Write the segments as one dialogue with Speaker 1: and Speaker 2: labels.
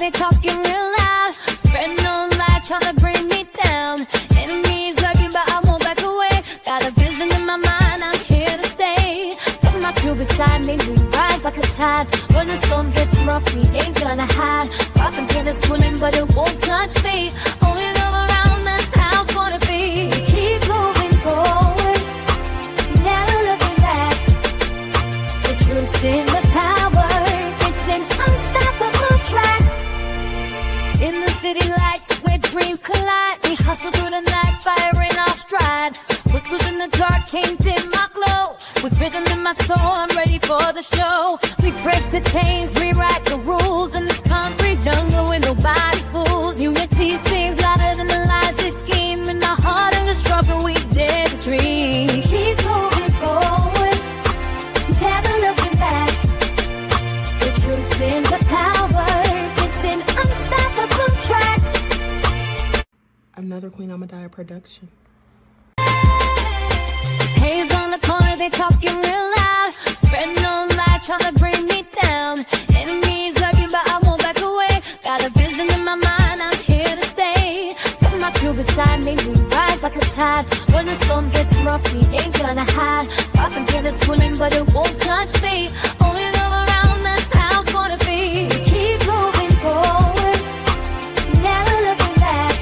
Speaker 1: they talking real loud, spreading no light, trying to bring me down. Enemies lurking, but I won't back away. Got a vision in my mind, I'm here to stay. Got my crew beside me, we rise like a tide. When the storm gets rough, we ain't gonna hide. Propaganda swirling, but it won't touch me. Only love around, that's how it's gonna be. Keep moving forward, never looking back. The truth's in the power, it's an unstoppable track. In the city lights where dreams collide, we hustle through the night, fire in our stride. Whispers in the dark can't dim my glow. With rhythm in my soul, I'm ready for the show. We break the chains, rewrite the rules in this concrete jungle where nobody's fools. Unity sings louder than the lies they scheme. In our heart and the struggle, we dare to dream. Keep moving forward, never looking back. The truth's in the power, it's an unstoppable track.
Speaker 2: Another Queen Amadaya production.
Speaker 1: Haze on the corner, they talking real loud, spreading no light, trying to bring me down. Enemies lurking, but I won't back away. Got a vision in my mind, I'm here to stay. Got my crew beside me, we rise like a tide. When the storm gets rough, we ain't gonna hide. Propaganda swirling, but it won't touch me. Only love around, that's how it's gonna be. Keep moving forward, never looking back.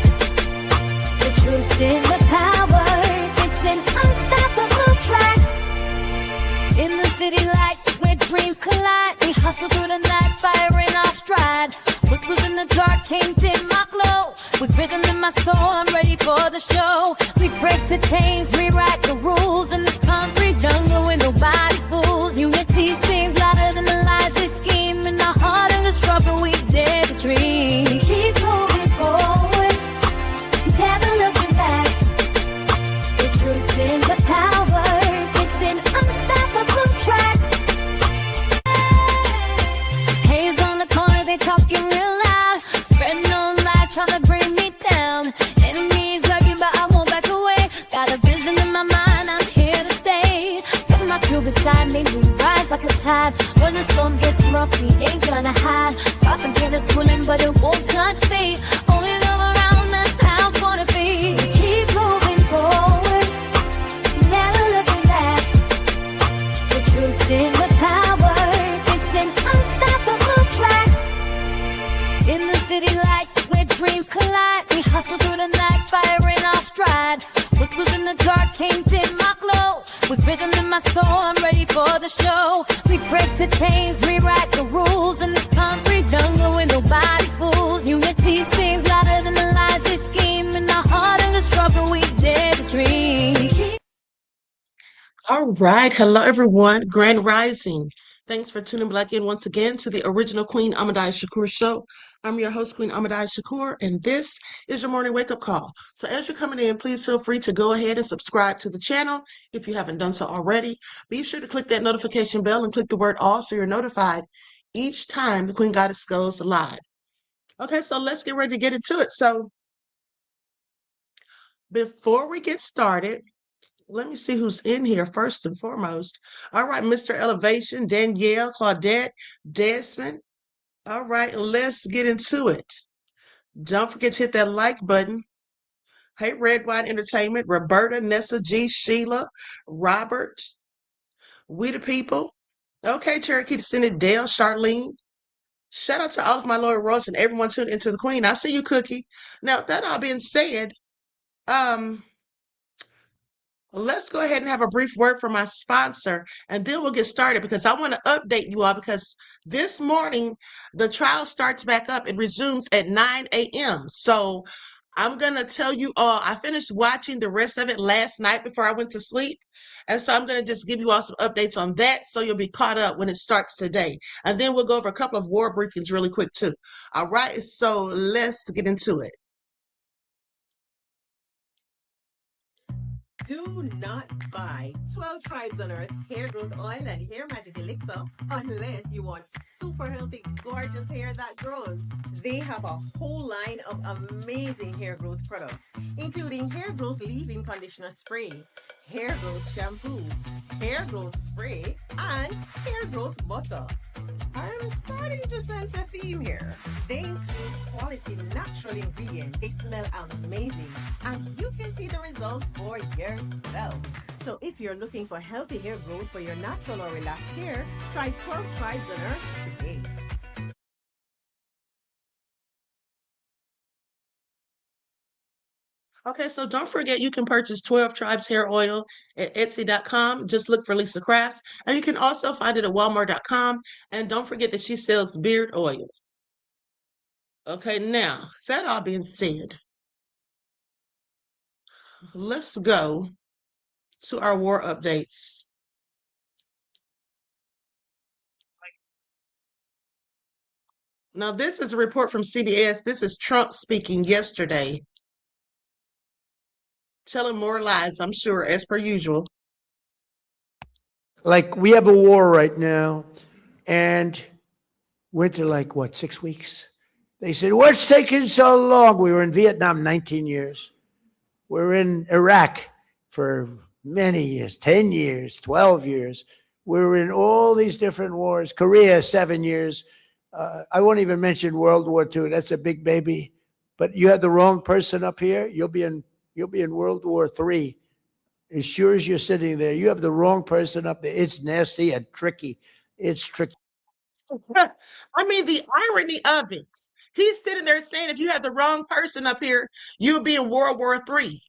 Speaker 1: The truth's in the power, it's an unstoppable track. In the city lights where dreams collide, we hustle through the night, fire in our stride. Whispers in the dark can't dim my glow. With rhythm in my soul, I'm ready for the show. We break the chains, rewrite the rules in this concrete jungle where nobody's fools. Unity sings louder than the lies they scheme. In our heart and the struggle, we dare to dream. Keep moving forward, never looking back. The truth's in the power, it's an unstoppable track. Haze on the corner, they talking real loud, spreading no light, trying to bring me down. Enemies lurking, but I won't back away. Got a vision in my mind, I'm here to stay. Got my crew beside me, we rise like a tide. When the storm gets rough, we ain't gonna hide. Propaganda swirling, but it won't touch me. Only love around, that's how it's gonna be. Keep moving forward, never looking back. The truth's in the power, it's an unstoppable track. In the city lights where dreams collide, we hustle through the night, fire in our stride. Whispers in the dark can't dim my glow. With rhythm in my soul, I'm ready for the show. We break the chains, rewrite the rules in this concrete jungle where nobody's fools. Unity sings louder than the lies they scheme. In our heart and the struggle, we dare to dream.
Speaker 2: All right. Hello, everyone. Grand Rising. Thanks for tuning back in once again to the original Queen Amadaya Shakur Show. I'm your host, Queen Amadaya Shakur, and this is your morning wake-up call. So as you're coming in, please feel free to go ahead and subscribe to the channel if you haven't done so already. Be sure to click that notification bell and click the word all so you're notified each time the Queen Goddess goes live. Okay, so let's get ready to get into it. So before we get started, let me see who's in here first and foremost. All right, Mr. Elevation, Danielle, Claudette, Desmond. All right, let's get into it. Don't forget to hit that like button. Hey, Red Wine Entertainment, Roberta, Nessa G, Sheila, Robert, We the People. Okay, Cherokee Descendant, Dale, Charlene. Shout out to all of my loyal royals and everyone tuned into the Queen. I see you, Cookie. Now, that all being said, let's go ahead and have a brief word from my sponsor, and then we'll get started because I want to update you all because this morning the trial starts back up. It resumes at 9 a.m. So I'm going to tell you all, I finished watching the rest of it last night before I went to sleep. And so I'm going to just give you all some updates on that so you'll be caught up when it starts today. And then we'll go over a couple of war briefings really quick too. All right, so let's get into it.
Speaker 3: Do not buy 12 Tribes on Earth hair growth oil and hair magic elixir unless you want super healthy, gorgeous hair that grows. They have a whole line of amazing hair growth products, including hair growth leave-in conditioner spray, hair growth shampoo, hair growth spray, and hair growth butter. I'm starting to sense a theme here. They include quality natural ingredients. They smell amazing. And you can see the results for yourself. So if you're looking for healthy hair growth for your natural or relaxed hair, try 12 Tribes on Earth today.
Speaker 2: Okay, so don't forget you can purchase 12 Tribes Hair Oil at Etsy.com. Just look for Lisa Crafts. And you can also find it at Walmart.com. And don't forget that she sells beard oil. Okay, now, that all being said, let's go to our war updates. Now, this is a report from CBS. This is Trump speaking yesterday, telling more lies, I'm sure, as per usual.
Speaker 4: Like, we have a war right now, and we're to like, what, 6 weeks? They said, what's taking so long? We were in Vietnam 19 years. We're in Iraq for many years, 10 years, 12 years. We're in all these different wars. Korea, 7 years. I won't even mention World War II. That's a big baby. But you had the wrong person up here, you'll be in World War III. As sure as you're sitting there, you have the wrong person up there. It's nasty and tricky. It's tricky.
Speaker 2: I mean, the irony of it. He's sitting there saying, if you have the wrong person up here, you'll be in World War III.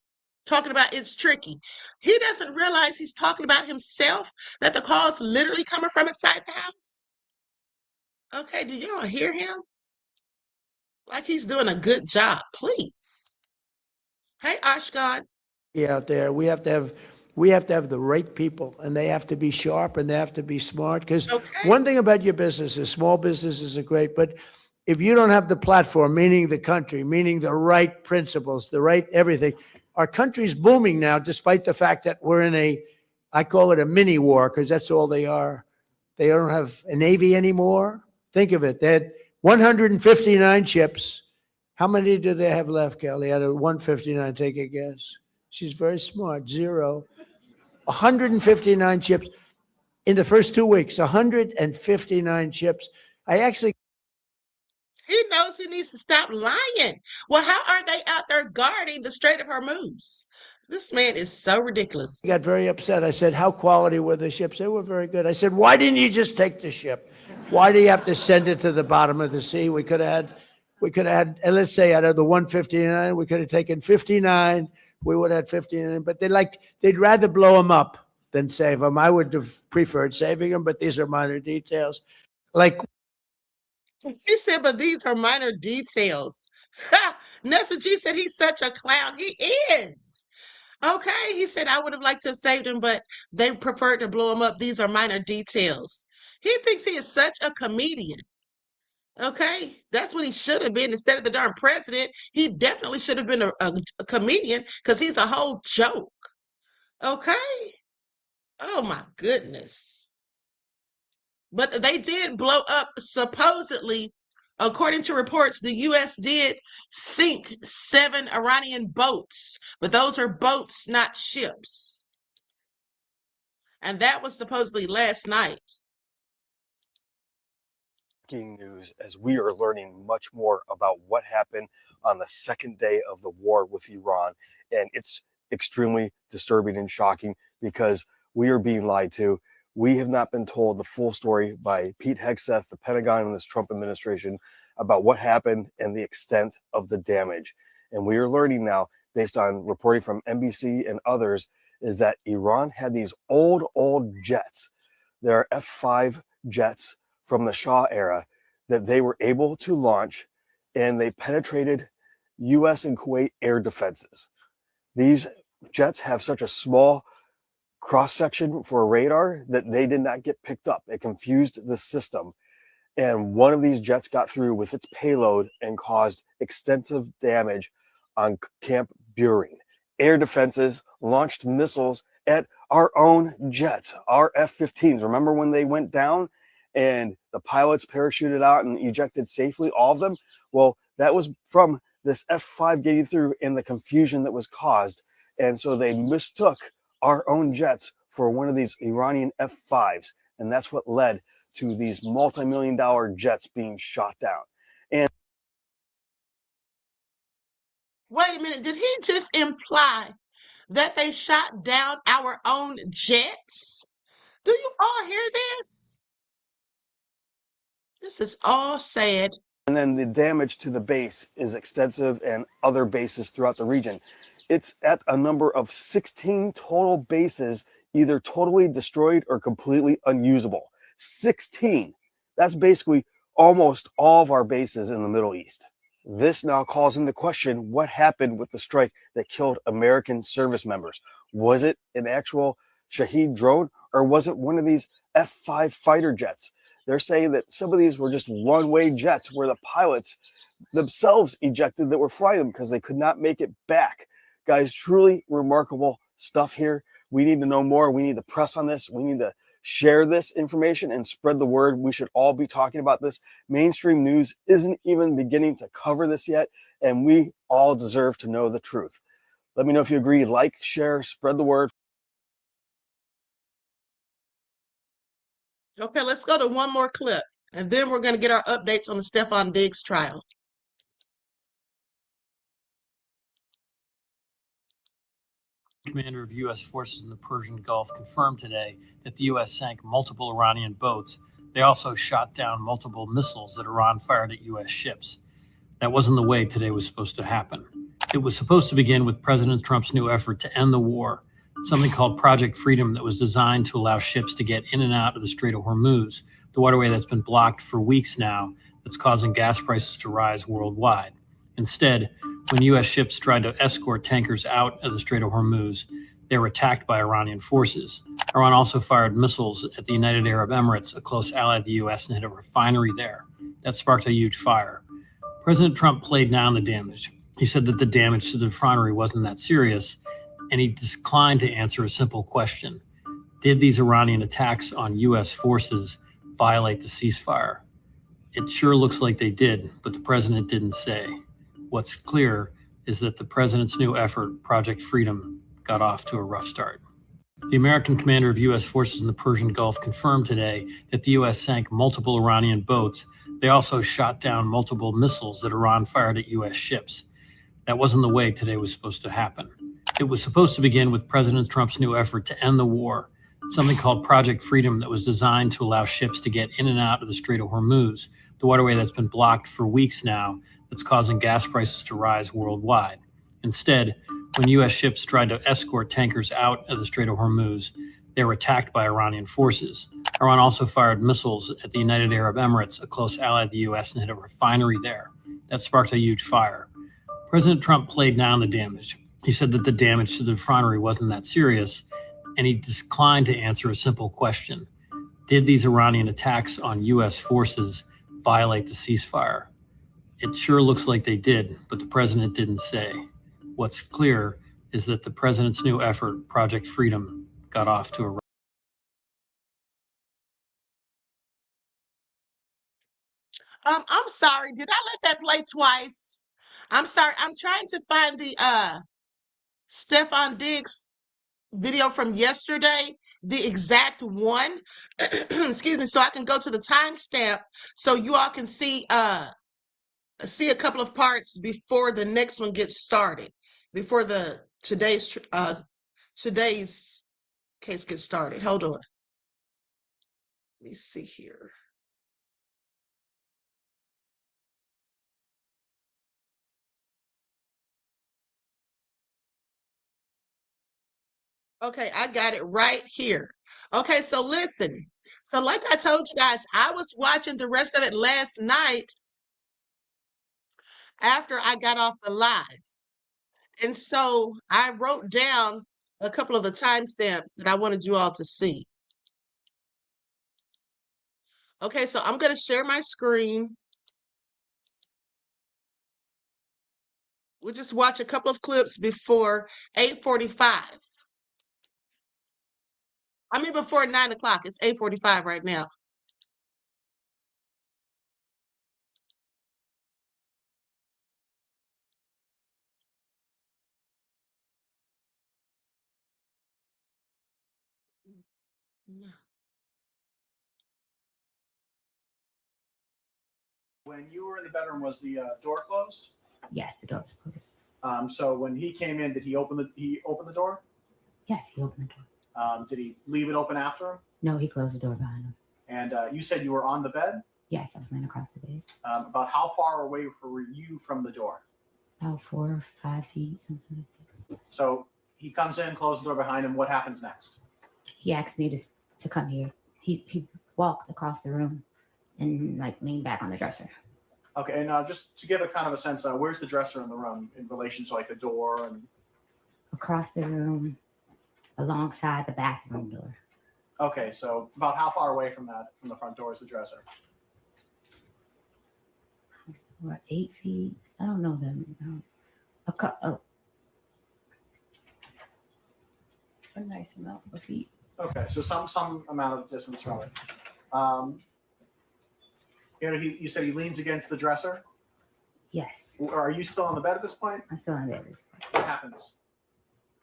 Speaker 2: Talking about it's tricky. He doesn't realize he's talking about himself, that the call's literally coming from inside the house. Okay, do y'all hear him? Like he's doing a good job, please. Hey, Ashkan.
Speaker 4: Out there, we have to have the right people, and they have to be sharp and they have to be smart. Because
Speaker 2: Okay.
Speaker 4: one thing about your business is small businesses are great, but if you don't have the platform, meaning the country, meaning the right principles, the right everything, our country's booming now, despite the fact that we're in I call it a mini war, because that's all they are. They don't have a Navy anymore. Think of it. They had 159 ships. How many do they have left, Kelly? Out of 159, take a guess. She's very smart. 0. 159 ships in the first 2 weeks. 159 ships.
Speaker 2: He knows he needs to stop lying. Well, how are they out there guarding the Strait of Hormuz? This man is so ridiculous.
Speaker 4: I got very upset. I said, how quality were the ships? They were very good. I said, why didn't you just take the ship? Why do you have to send it to the bottom of the sea? We could have had, and let's say out of the 159, we could have taken 59. We would have had 59, but they'd rather blow them up than save them. I would have preferred saving them, but these are minor details.
Speaker 2: He said, but these are minor details. Nessa G said he's such a clown. He is. Okay, he said, I would have liked to have saved him, but they preferred to blow him up. These are minor details. He thinks he is such a comedian. Okay, that's what he should have been instead of the darn president. He definitely should have been a comedian because he's a whole joke. Okay. Oh my goodness. But they did blow up, supposedly, according to reports, the U.S. did sink 7 Iranian boats, but those are boats, not ships. And that was supposedly last night.
Speaker 5: News as we are learning much more about what happened on the second day of the war with Iran. And it's extremely disturbing and shocking because we are being lied to. We have not been told the full story by Pete Hegseth, the Pentagon, and this Trump administration about what happened and the extent of the damage. And we are learning now, based on reporting from NBC and others, is that Iran had these old jets. They're F-5 jets from the Shah era that they were able to launch, and they penetrated U.S. and Kuwait air defenses. These jets have such a small cross-section for a radar that they did not get picked up. It confused the system. And one of these jets got through with its payload and caused extensive damage on Camp Burin. Air defenses launched missiles at our own jets, our F-15s. Remember when they went down and the pilots parachuted out and ejected safely, all of them? Well, that was from this F-5 getting through and the confusion that was caused. And so they mistook our own jets for one of these Iranian F-5s. And that's what led to these multi-million-dollar jets being shot down. And
Speaker 2: Wait a minute, did he just imply that they shot down our own jets? Do you all hear this? This is all sad.
Speaker 5: and then the damage to the base is extensive and other bases throughout the region. It's at a number of 16 total bases, either totally destroyed or completely unusable. 16. That's basically almost all of our bases in the Middle East. This now calls into question what happened with the strike that killed American service members. Was it an actual Shahed drone, or was it one of these F-5 fighter jets? They're saying that some of these were just one-way jets where the pilots themselves ejected that were flying them because they could not make it back. Guys, truly remarkable stuff here. We need to know more. We need to press on this. We need to share this information and spread the word. We should all be talking about this. Mainstream news isn't even beginning to cover this yet, and we all deserve to know the truth. Let me know if you agree. Like, share, spread the word.
Speaker 2: Okay, let's go to one more clip, and then we're going to get our updates on the Stefon Diggs trial.
Speaker 6: Commander of U.S. forces in the Persian Gulf confirmed today that the U.S. sank multiple Iranian boats. They also shot down multiple missiles that Iran fired at U.S. ships. That wasn't the way today was supposed to happen. It was supposed to begin with President Trump's new effort to end the war, something called Project Freedom that was designed to allow ships to get in and out of the Strait of Hormuz, the waterway that's been blocked for weeks now, that's causing gas prices to rise worldwide. Instead, when U.S. ships tried to escort tankers out of the Strait of Hormuz, they were attacked by Iranian forces. Iran also fired missiles at the United Arab Emirates, a close ally of the U.S., and hit a refinery there. That sparked a huge fire. President Trump played down the damage. He said that the damage to the refinery wasn't that serious, and he declined to answer a simple question. Did these Iranian attacks on U.S. forces violate the ceasefire? It sure looks like they did, but the president didn't say. What's clear is that the president's new effort, Project Freedom, got off to a rough start. The American commander of U.S. forces in the Persian Gulf confirmed today that the U.S. sank multiple Iranian boats. They also shot down multiple missiles that Iran fired at U.S. ships. That wasn't the way today was supposed to happen. It was supposed to begin with President Trump's new effort to end the war, something called Project Freedom that was designed to allow ships to get in and out of the Strait of Hormuz, the waterway that's been blocked for weeks now, that's causing gas prices to rise worldwide. Instead, when U.S. ships tried to escort tankers out of the Strait of Hormuz, they were attacked by Iranian forces. Iran also fired missiles at the United Arab Emirates, a close ally of the U.S., and hit a refinery there. That sparked a huge fire. President Trump played down the damage. He said that the damage to the refinery wasn't that serious, and he declined to answer a simple question. Did these Iranian attacks on U.S. forces violate the ceasefire? It sure looks like they did, but the president didn't say. What's clear is that the president's new effort, Project Freedom, got off to a
Speaker 2: I'm sorry, did I let that play twice? I'm sorry, I'm trying to find the Stefon Diggs video from yesterday, the exact one. Excuse me, so I can go to the timestamp so you all can see a couple of parts before the next one gets started, before the today's case gets started. Hold on. Let me see here. Okay, I got it right here. Okay, so listen. So like I told you guys, I was watching the rest of it last night after I got off the live. And so I wrote down a couple of the timestamps that I wanted you all to see. Okay, so I'm going to share my screen. We'll just watch a couple of clips before 8:45. I mean, before 9 o'clock. It's 8:45 right now.
Speaker 7: When you were in the bedroom, was the door closed?
Speaker 8: Yes, the door was closed.
Speaker 7: So when he came in, did he open the door?
Speaker 8: Yes, he opened the door.
Speaker 7: Did he leave it open after him?
Speaker 8: No, he closed the door behind him.
Speaker 7: And you said you were on the bed.
Speaker 8: Yes, I was laying across the bed.
Speaker 7: About how far away were you from the door?
Speaker 8: About 4 or 5 feet, something like that.
Speaker 7: So he comes in, closes the door behind him. What happens next?
Speaker 8: He asked me to come here. He walked across the room and like leaned back on the dresser.
Speaker 7: Okay, and just to give a kind of a sense, where's the dresser in the room in relation to like the door and?
Speaker 8: Across the room, alongside the bathroom door.
Speaker 7: Okay, so about how far away from the front door is the dresser?
Speaker 8: What, 8 feet? I don't know them. A nice amount of feet.
Speaker 7: Okay, so some amount of distance from it. You said he leans against the dresser.
Speaker 8: Yes,
Speaker 7: Are you still on the bed at this point?
Speaker 8: I'm still in bed.
Speaker 7: What happens?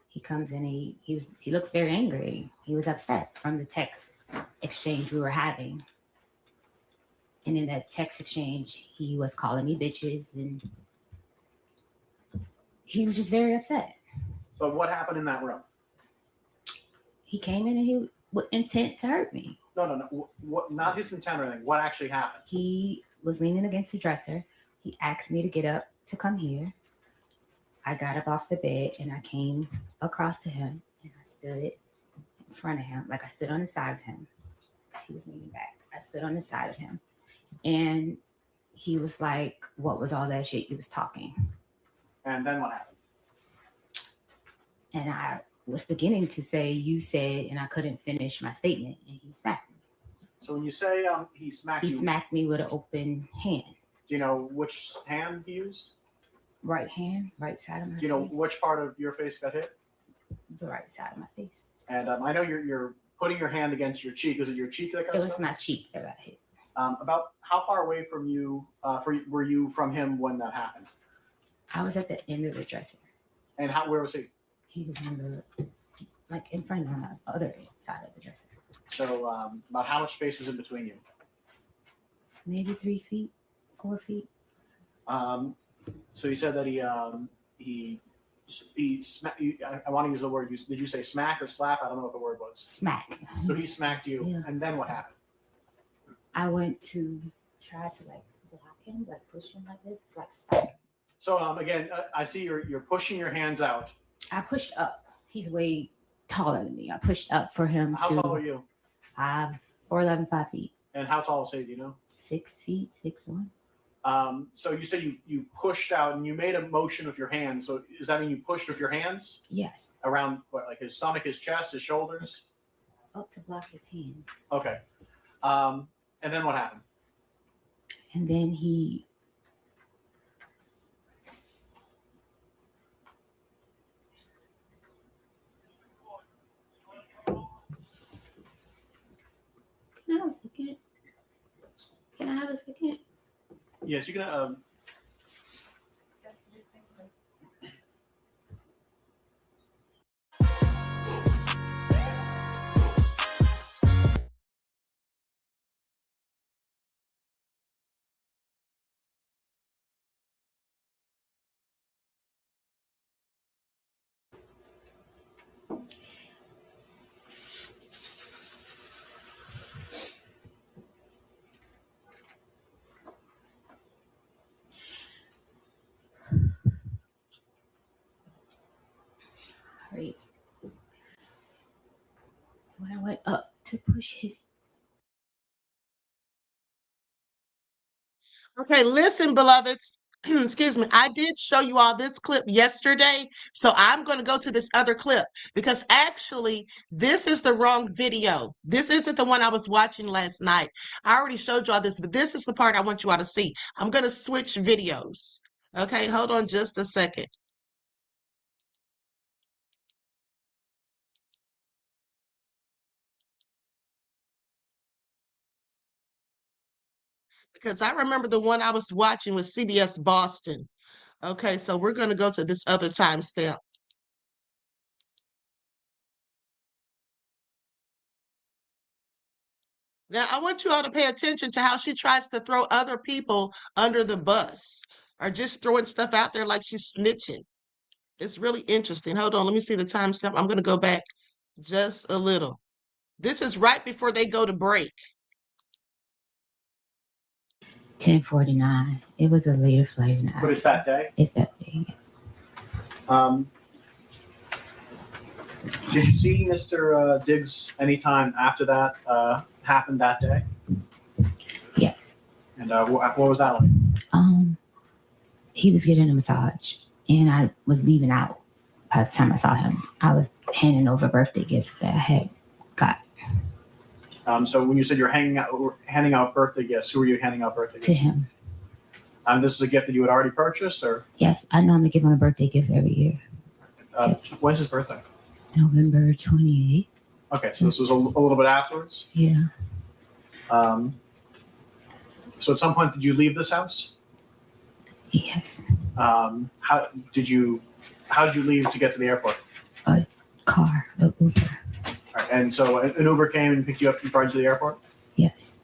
Speaker 8: He comes in. He looks very angry. He was upset from the text exchange we were having. And in that text exchange, he was calling me bitches, and he was just very upset.
Speaker 7: But what happened in that room?
Speaker 8: He came in and he with intent to hurt me.
Speaker 7: No. What? Not his intent or anything. What actually happened?
Speaker 8: He was leaning against the dresser. He asked me to get up to come here. I got up off the bed and I came across to him and I stood in front of him, like I stood on the side of him because he was leaning back. I stood on the side of him and he was like, "What was all that shit you was talking?"
Speaker 7: And then what happened?
Speaker 8: And I was beginning to say, "You said," and I couldn't finish my statement and he smacked me.
Speaker 7: So when you say he smacked you,
Speaker 8: He smacked me with an open hand.
Speaker 7: do you know which hand he used?
Speaker 8: Right hand, right side of my face.
Speaker 7: Do you know which part of your face got hit?
Speaker 8: The right side of my face.
Speaker 7: And I know you're putting your hand against your cheek. Is it your cheek that got
Speaker 8: It was
Speaker 7: struck?
Speaker 8: my cheek that got hit.
Speaker 7: About how far away from you were you from him when that happened?
Speaker 8: I was at the end of the dresser.
Speaker 7: And where was he?
Speaker 8: He was on the, in front of me on the other side of the dresser.
Speaker 7: So about how much space was in between you?
Speaker 8: Maybe 3 feet, 4 feet.
Speaker 7: So you said that he smacked you. I want to use the word. Did you say smack or slap? I don't know what the word was.
Speaker 8: Smack.
Speaker 7: So he smacked you,
Speaker 8: Yeah.
Speaker 7: and then what happened?
Speaker 8: I went to try to block him, push him like this, stop him.
Speaker 7: So again, I see you're pushing your hands out.
Speaker 8: I pushed up. He's way taller than me. I pushed up for him.
Speaker 7: How tall are you?
Speaker 8: 4'11", 5 feet.
Speaker 7: And how tall is he? Do you know?
Speaker 8: 6 feet, 6'1".
Speaker 7: So you said you pushed out and you made a motion with your hands. So does that mean you pushed with your hands
Speaker 8: Yes,
Speaker 7: around what, like his stomach, his chest, his shoulders?
Speaker 8: up to block his hands.
Speaker 7: Okay. And then what happened?
Speaker 8: And then he Can I have a second? Can I have a second?
Speaker 7: Yes, you can.
Speaker 8: Right. When I went up to push his
Speaker 2: Okay, listen, beloveds. Excuse me. I did show you all this clip yesterday, so I'm going to go to this other clip because actually this is the wrong video. This isn't the one I was watching last night. I already showed you all this, but this is the part I want you all to see. I'm going to switch videos. Okay, hold on just a second. Because I remember the one I was watching was CBS Boston. Okay, so we're going to go to this other timestamp. Now, I want you all to pay attention to how she tries to throw other people under the bus or just throwing stuff out there like she's snitching. It's really interesting. Hold on, let me see the timestamp. I'm going to go back just a little. This is right before they go to break.
Speaker 8: 10:49. It was a later flight.
Speaker 7: But it's that day.
Speaker 8: It's that day. Yes.
Speaker 7: Did you see Mr. Diggs anytime after that happened that day?
Speaker 8: Yes.
Speaker 7: And what was that like?
Speaker 8: He was getting a massage, and I was leaving out. By the time I saw him, I was handing over birthday gifts that I had got
Speaker 7: So when you said you're handing out birthday gifts, who were you handing out birthday gifts
Speaker 8: to him.
Speaker 7: This is a gift that you had already purchased, or
Speaker 8: Yes, I normally give him a birthday gift every year.
Speaker 7: when's his birthday?
Speaker 8: November 28th.
Speaker 7: Okay, so this was a little bit afterwards.
Speaker 8: Yeah.
Speaker 7: So at some point, did you leave this house?
Speaker 8: Yes.
Speaker 7: How did you leave to get to the airport?
Speaker 8: A car, a Uber.
Speaker 7: All right, and so an Uber came and picked you up and brought you to the airport?
Speaker 8: Yes.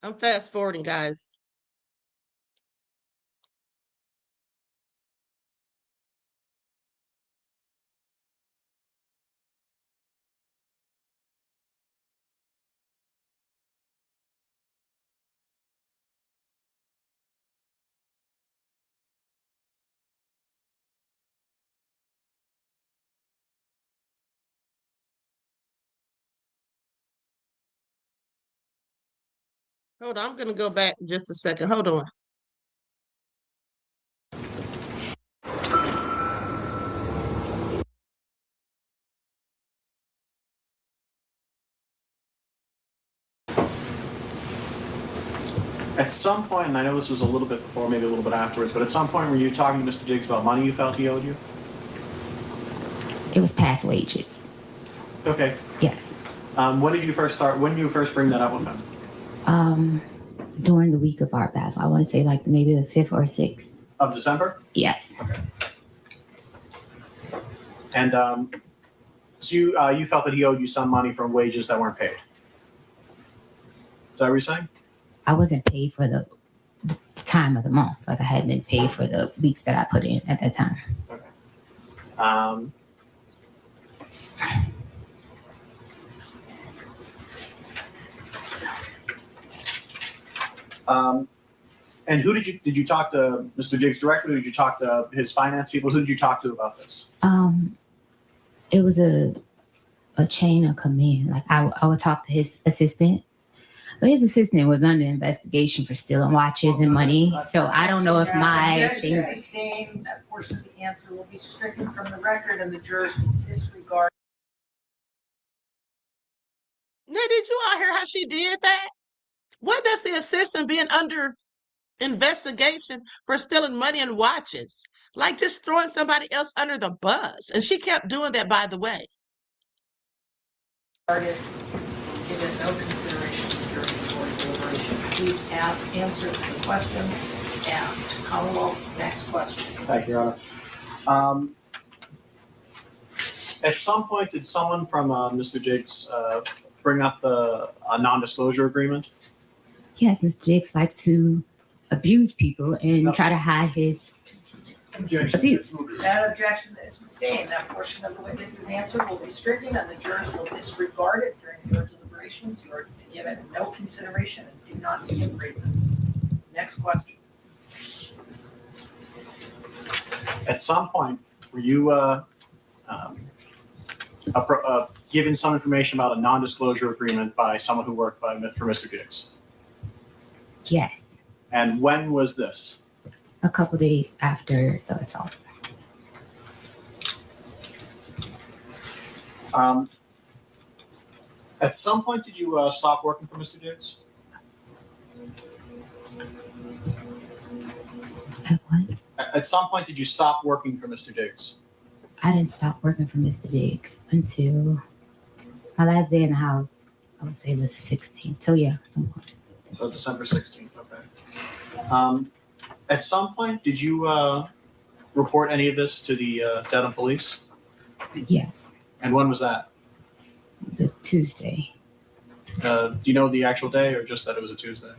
Speaker 2: I'm fast forwarding, guys. Hold on, I'm going to go back just a second. Hold on.
Speaker 7: At some point, and I know this was a little bit before, maybe a little bit afterwards, but at some point were you talking to Mr. Diggs about money you felt he owed you?
Speaker 8: It was past wages.
Speaker 7: Okay.
Speaker 8: Yes.
Speaker 7: When did you first bring that up with him?
Speaker 8: During the week of Art Basel. I want to say like maybe the 5th or 6th.
Speaker 7: Of December?
Speaker 8: Yes.
Speaker 7: Okay. And so you felt that he owed you some money from wages that weren't paid. Is that what you're saying?
Speaker 8: I wasn't paid for the time of the month. Like I hadn't been paid for the weeks that I put in at that time.
Speaker 7: Okay. And who did you talk to Mr. Diggs directly? Or did you talk to his finance people? Who did you talk to about this?
Speaker 8: It was a chain of command. Like I would talk to his assistant, but his assistant was under investigation for stealing watches and money. So I don't know if my
Speaker 9: Objection sustained. That portion of the answer will be stricken from the record, and the jurors will disregard.
Speaker 2: Now, did you all hear how she did that? What does the assistant being under investigation for stealing money and watches? Like just throwing somebody else under the bus. And she kept doing that, by the way.
Speaker 9: Given no consideration during the court deliberations. Please answer the question asked. Commonwealth, next question.
Speaker 7: Thank you, Your Honor. At some point, did someone from Mr. Diggs bring up a non-disclosure agreement?
Speaker 8: Yes, Mr. Diggs likes to abuse people and try to hide his abuse.
Speaker 9: That objection is sustained. That portion of the witness's answer will be stricken, and the jurors will disregard it during your deliberations. You are to give it no consideration and do not raise it. Next question.
Speaker 7: At some point, were you given some information about a non-disclosure agreement by someone who worked for Mr. Diggs?
Speaker 8: Yes.
Speaker 7: And when was this?
Speaker 8: A couple days after the assault.
Speaker 7: At some point, did you stop working for Mr. Diggs?
Speaker 8: At what?
Speaker 7: At some point, did you stop working for Mr. Diggs?
Speaker 8: I didn't stop working for Mr. Diggs until my last day in the house. I would say it was the 16th. So yeah, at some point.
Speaker 7: So December 16th, okay. At some point, did you report any of this to the Dedham police?
Speaker 8: Yes,
Speaker 7: And when was that?
Speaker 8: the Tuesday.
Speaker 7: Do you know the actual day or just that it was a Tuesday?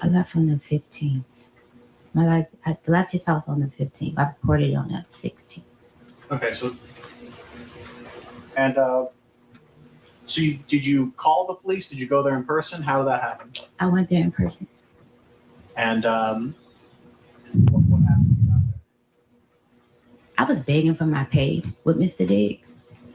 Speaker 8: I left on the 15th. I left his house on the 15th. I reported on that 16th.
Speaker 7: Okay, so and so did you call the police? Did you go there in person? How did that happen?
Speaker 8: I went there in person.
Speaker 7: And what happened when you got there?
Speaker 8: I was begging for my pay with Mr. Diggs,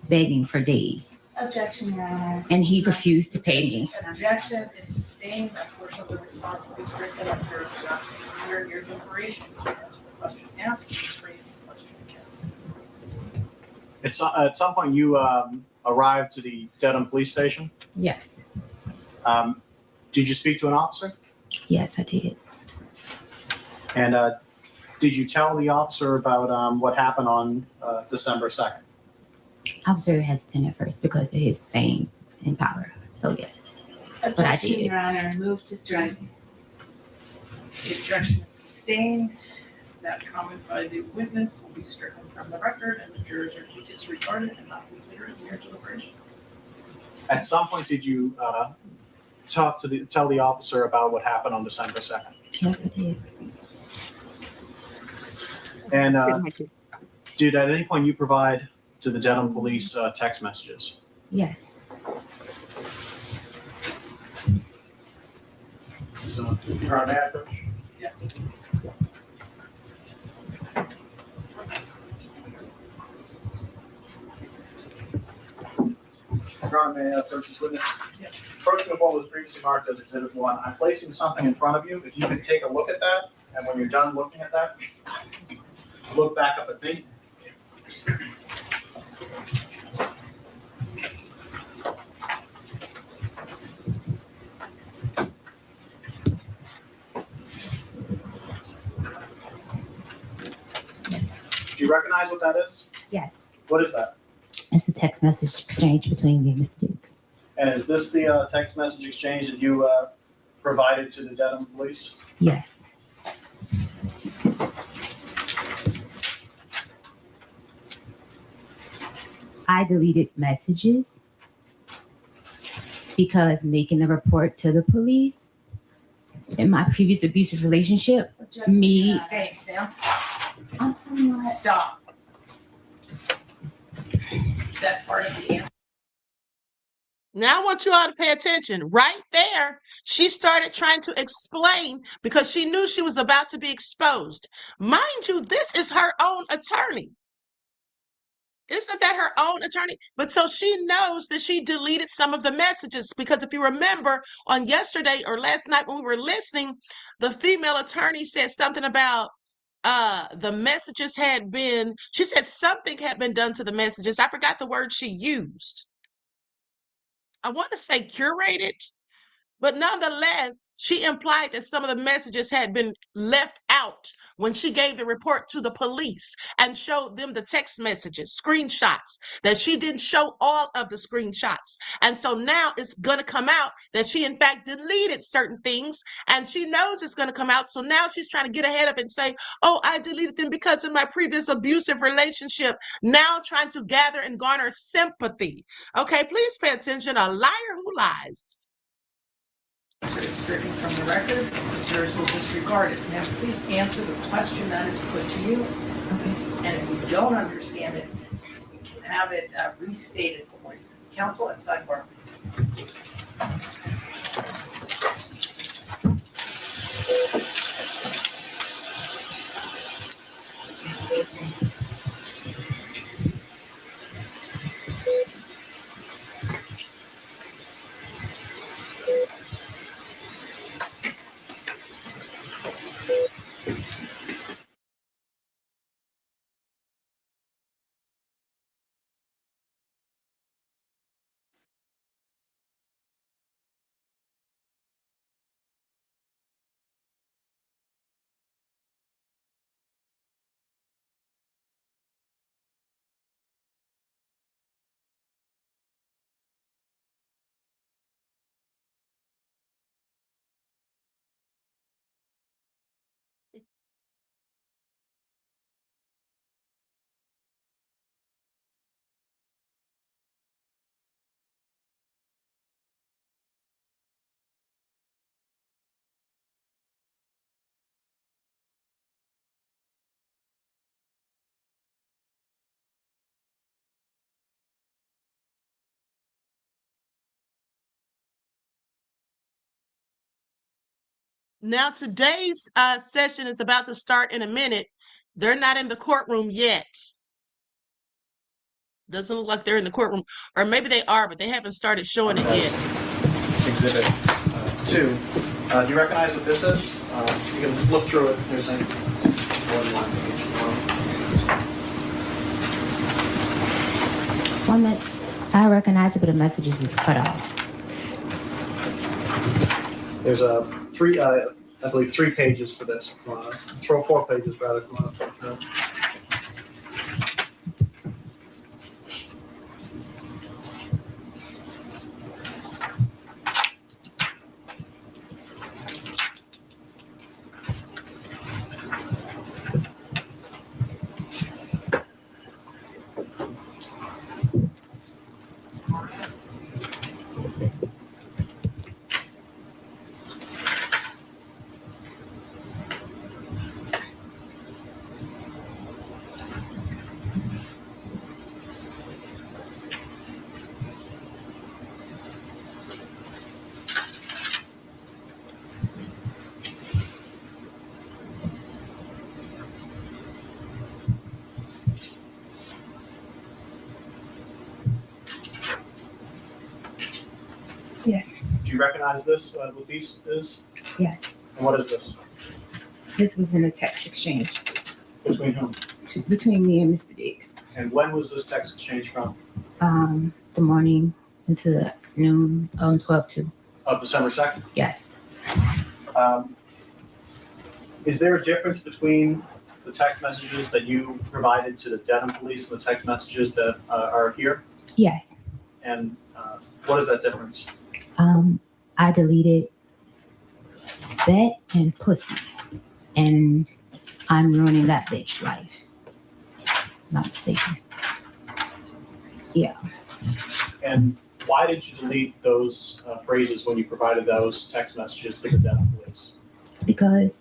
Speaker 8: begging for days,
Speaker 9: Objection, Your Honor.
Speaker 8: and he refused to pay me.
Speaker 9: An objection is sustained. That portion of the response will be stricken under not considered your deliberation. As for the question asked, please raise the question again.
Speaker 7: At some point, you arrived to the Dedham police station.
Speaker 8: Yes,
Speaker 7: Did you speak to an officer?
Speaker 8: yes, I did.
Speaker 7: And did you tell the officer about what happened on December 2nd?
Speaker 8: I was very hesitant at first because of his fame and power. So yes, but I
Speaker 9: Objection,
Speaker 8: did.
Speaker 9: Your Honor. Move to strike. The objection is sustained. That comment by the witness will be stricken from the record, and the jurors are to disregard it and not consider it in your deliberation.
Speaker 7: At some point, did you tell the officer about what happened on December 2nd?
Speaker 8: Yes, I did.
Speaker 7: And did at any point you provide to the Dedham police text messages?
Speaker 8: Yes.
Speaker 7: So, Your Honor, may I approach?
Speaker 9: Yeah.
Speaker 7: Your Honor, may I approach this witness?
Speaker 9: Yeah.
Speaker 7: Approaching of what was previously marked as Exhibit 1, I'm placing something in front of you. If you could take a look at that, and when you're done looking at that, look back up at me. Do you recognize what that is?
Speaker 8: Yes.
Speaker 7: What is that?
Speaker 8: It's a text message exchange between me and Mr. Diggs.
Speaker 7: And is this the text message exchange that you provided to the Dedham police?
Speaker 8: Yes. I deleted messages because making the report to the police in my previous abusive relationship, me.
Speaker 9: Stay still.
Speaker 8: I'm telling you what.
Speaker 9: Stop. That part of the answer.
Speaker 2: Now I want you all to pay attention. Right there, she started trying to explain because she knew she was about to be exposed. Mind you, this is her own attorney. Isn't that her own attorney? But so she knows that she deleted some of the messages because if you remember on yesterday or last night when we were listening, the female attorney said something about the messages had been, she said something had been done to the messages. I forgot the word she used. I want to say curated, but nonetheless, she implied that some of the messages had been left out when she gave the report to the police and showed them the text messages, screenshots, that she didn't show all of the screenshots. And so now it's going to come out that she, in fact, deleted certain things and she knows it's going to come out. So now she's trying to get ahead of it and say, oh, I deleted them because of my previous abusive relationship. Now trying to gather and garner sympathy. Okay, please pay attention. A liar who lies.
Speaker 9: Is stricken from the record, the jurors will disregard it. Now, please answer the question that is put to you.
Speaker 8: Okay.
Speaker 9: And if you don't understand it, you can have it restated for you. Counsel at sidebar.
Speaker 2: Now, today's session is about to start in a minute. They're not in the courtroom yet. Doesn't look like they're in the courtroom, or maybe they are, but they haven't started showing it yet.
Speaker 7: Exhibit 2. Do you recognize what this is? You can look through it. There's a
Speaker 8: One minute. I recognize it, but the messages is cut off.
Speaker 7: There's a I believe 3 pages to this. 4 pages rather.
Speaker 8: Yes.
Speaker 7: Do you recognize this? What these is?
Speaker 8: Yes.
Speaker 7: And what is this?
Speaker 8: This was in a text exchange
Speaker 7: Between whom?
Speaker 8: between me and Mr. Diggs.
Speaker 7: And when was this text exchange from?
Speaker 8: The morning into noon on 12/2.
Speaker 7: Of December 2nd?
Speaker 8: Yes.
Speaker 7: Is there a difference between the text messages that you provided to the Dedham police and the text messages that are here?
Speaker 8: Yes.
Speaker 7: And what is that difference?
Speaker 8: I deleted bet and pussy, and I'm ruining that bitch life. Not mistaken. Yeah.
Speaker 7: And why did you delete those phrases when you provided those text messages to the Dedham police?
Speaker 8: Because